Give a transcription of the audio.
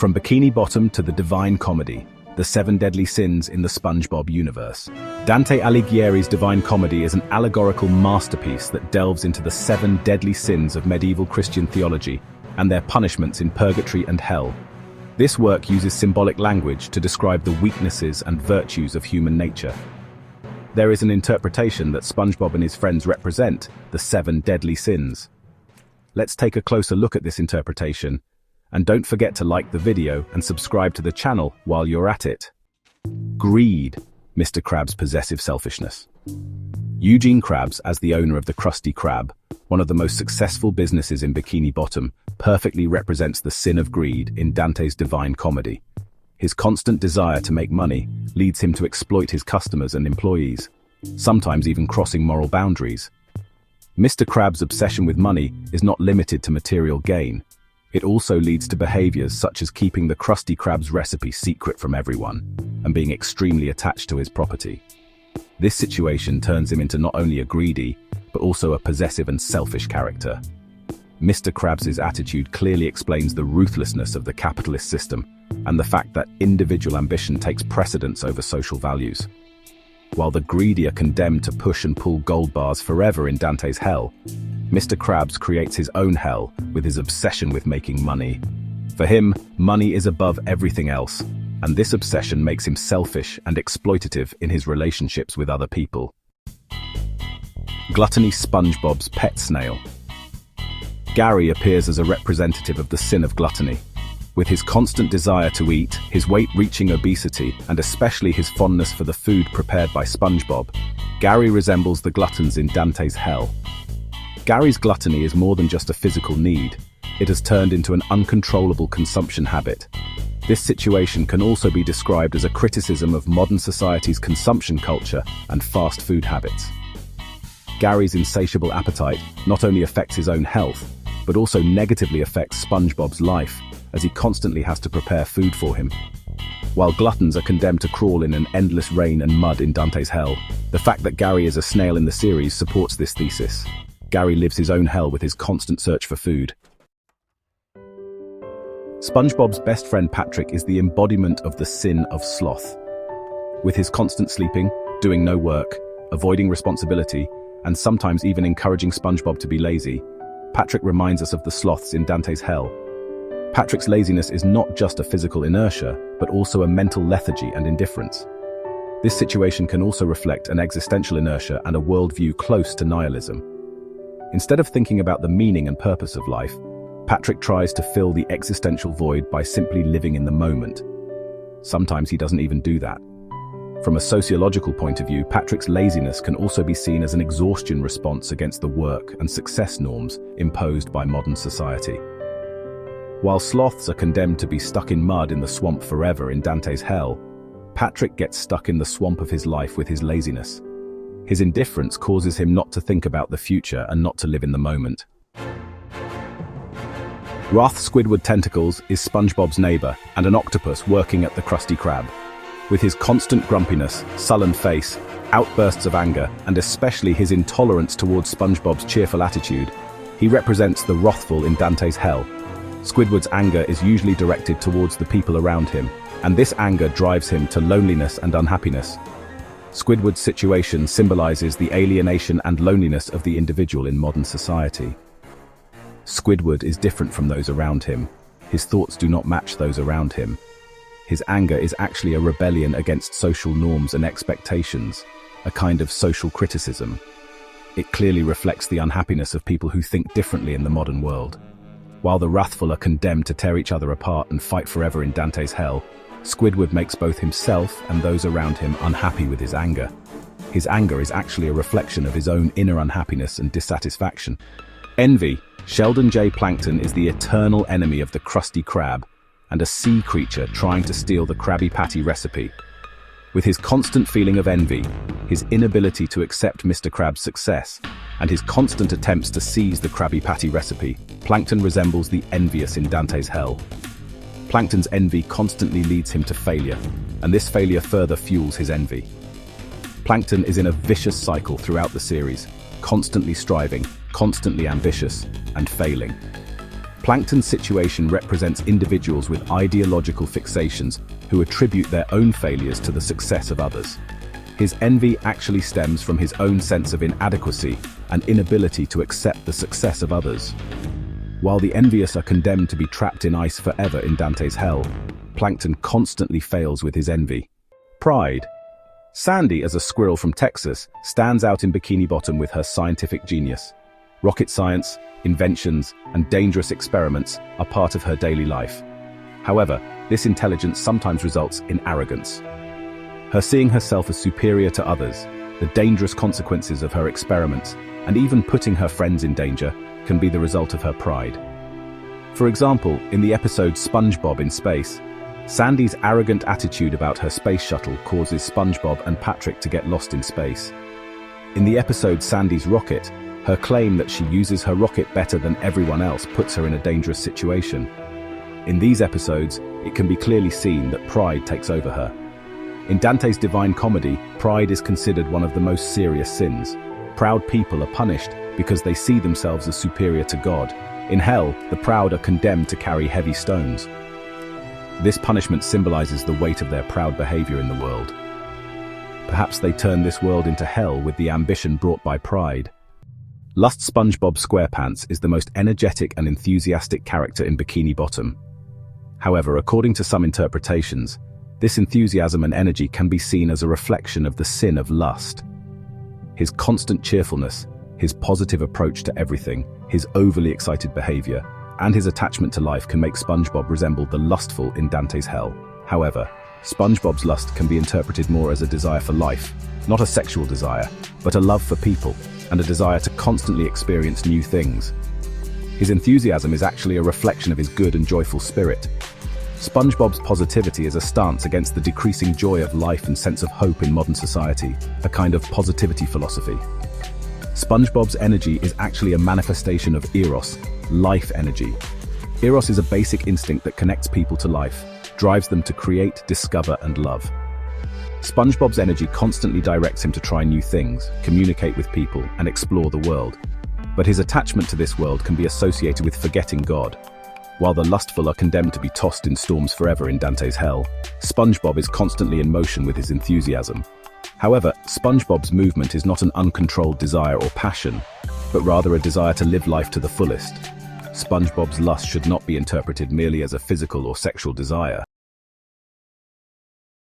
From Bikini Bottom to the Divine Comedy, the 7 deadly sins in the SpongeBob universe. Dante Alighieri's Divine Comedy is an allegorical masterpiece that delves into the 7 deadly sins of medieval Christian theology and their punishments in purgatory and hell. This work uses symbolic language to describe the weaknesses and virtues of human nature. There is an interpretation that SpongeBob and his friends represent the 7 deadly sins. Let's take a closer look at this interpretation, and don't forget to like the video and subscribe to the channel while you're at it. Greed, Mr. Krabs' possessive selfishness. Eugene Krabs, as the owner of the Krusty Krab, one of the most successful businesses in Bikini Bottom, perfectly represents the sin of greed in Dante's Divine Comedy. His constant desire to make money leads him to exploit his customers and employees, sometimes even crossing moral boundaries. Mr. Krabs' obsession with money is not limited to material gain. It also leads to behaviors such as keeping the Krusty Krab's recipe secret from everyone and being extremely attached to his property. This situation turns him into not only a greedy, but also a possessive and selfish character. Mr. Krabs' attitude clearly explains the ruthlessness of the capitalist system and the fact that individual ambition takes precedence over social values. While the greedy are condemned to push and pull gold bars forever in Dante's hell, Mr. Krabs creates his own hell with his obsession with making money. For him, money is above everything else, and this obsession makes him selfish and exploitative in his relationships with other people. Gluttony, SpongeBob's pet snail. Gary appears as a representative of the sin of gluttony. With his constant desire to eat, his weight-reaching obesity, and especially his fondness for the food prepared by SpongeBob, Gary resembles the gluttons in Dante's hell. Gary's gluttony is more than just a physical need. It has turned into an uncontrollable consumption habit. This situation can also be described as a criticism of modern society's consumption culture and fast food habits. Gary's insatiable appetite not only affects his own health, but also negatively affects SpongeBob's life, as he constantly has to prepare food for him. While gluttons are condemned to crawl in an endless rain and mud in Dante's hell, the fact that Gary is a snail in the series supports this thesis. Gary lives his own hell with his constant search for food. SpongeBob's best friend Patrick is the embodiment of the sin of sloth. With his constant sleeping, doing no work, avoiding responsibility, and sometimes even encouraging SpongeBob to be lazy, Patrick reminds us of the sloths in Dante's hell. Patrick's laziness is not just a physical inertia, but also a mental lethargy and indifference. This situation can also reflect an existential inertia and a worldview close to nihilism. Instead of thinking about the meaning and purpose of life, Patrick tries to fill the existential void by simply living in the moment. Sometimes he doesn't even do that. From a sociological point of view, Patrick's laziness can also be seen as an exhaustion response against the work and success norms imposed by modern society. While sloths are condemned to be stuck in mud in the swamp forever in Dante's hell, Patrick gets stuck in the swamp of his life with his laziness. His indifference causes him not to think about the future and not to live in the moment. Wrath Squidward Tentacles is SpongeBob's neighbor and an octopus working at the Krusty Krab. With his constant grumpiness, sullen face, outbursts of anger, and especially his intolerance towards SpongeBob's cheerful attitude, he represents the wrathful in Dante's hell. Squidward's anger is usually directed towards the people around him, and this anger drives him to loneliness and unhappiness. Squidward's situation symbolizes the alienation and loneliness of the individual in modern society. Squidward is different from those around him. His thoughts do not match those around him. His anger is actually a rebellion against social norms and expectations, a kind of social criticism. It clearly reflects the unhappiness of people who think differently in the modern world. While the wrathful are condemned to tear each other apart and fight forever in Dante's hell, Squidward makes both himself and those around him unhappy with his anger. His anger is actually a reflection of his own inner unhappiness and dissatisfaction. Envy. Sheldon J. Plankton is the eternal enemy of the Krusty Krab and a sea creature trying to steal the Krabby Patty recipe. With his constant feeling of envy, his inability to accept Mr. Krab's success, and his constant attempts to seize the Krabby Patty recipe, Plankton resembles the envious in Dante's hell. Plankton's envy constantly leads him to failure, and this failure further fuels his envy. Plankton is in a vicious cycle throughout the series, constantly striving, constantly ambitious, and failing. Plankton's situation represents individuals with ideological fixations who attribute their own failures to the success of others. His envy actually stems from his own sense of inadequacy and inability to accept the success of others. While the envious are condemned to be trapped in ice forever in Dante's hell, Plankton constantly fails with his envy. Pride. Sandy, as a squirrel from Texas, stands out in Bikini Bottom with her scientific genius. Rocket science, inventions, and dangerous experiments are part of her daily life. However, this intelligence sometimes results in arrogance. Her seeing herself as superior to others, the dangerous consequences of her experiments, and even putting her friends in danger, can be the result of her pride. For example, in the episode SpongeBob in Space, Sandy's arrogant attitude about her space shuttle causes SpongeBob and Patrick to get lost in space. In the episode Sandy's Rocket, her claim that she uses her rocket better than everyone else puts her in a dangerous situation. In these episodes, it can be clearly seen that pride takes over her. In Dante's Divine Comedy, pride is considered one of the most serious sins. Proud people are punished because they see themselves as superior to God. In hell, the proud are condemned to carry heavy stones. This punishment symbolizes the weight of their proud behavior in the world. Perhaps they turn this world into hell with the ambition brought by pride. Lust SpongeBob SquarePants is the most energetic and enthusiastic character in Bikini Bottom. However, according to some interpretations, this enthusiasm and energy can be seen as a reflection of the sin of lust. His constant cheerfulness, his positive approach to everything, his overly excited behavior, and his attachment to life can make SpongeBob resemble the lustful in Dante's hell. However, SpongeBob's lust can be interpreted more as a desire for life, not a sexual desire, but a love for people, and a desire to constantly experience new things. His enthusiasm is actually a reflection of his good and joyful spirit. SpongeBob's positivity is a stance against the decreasing joy of life and sense of hope in modern society, a kind of positivity philosophy. SpongeBob's energy is actually a manifestation of Eros, life energy. Eros is a basic instinct that connects people to life, drives them to create, discover, and love. SpongeBob's energy constantly directs him to try new things, communicate with people, and explore the world. But his attachment to this world can be associated with forgetting God. While the lustful are condemned to be tossed in storms forever in Dante's hell, SpongeBob is constantly in motion with his enthusiasm. However, SpongeBob's movement is not an uncontrolled desire or passion, but rather a desire to live life to the fullest. SpongeBob's lust should not be interpreted merely as a physical or sexual desire.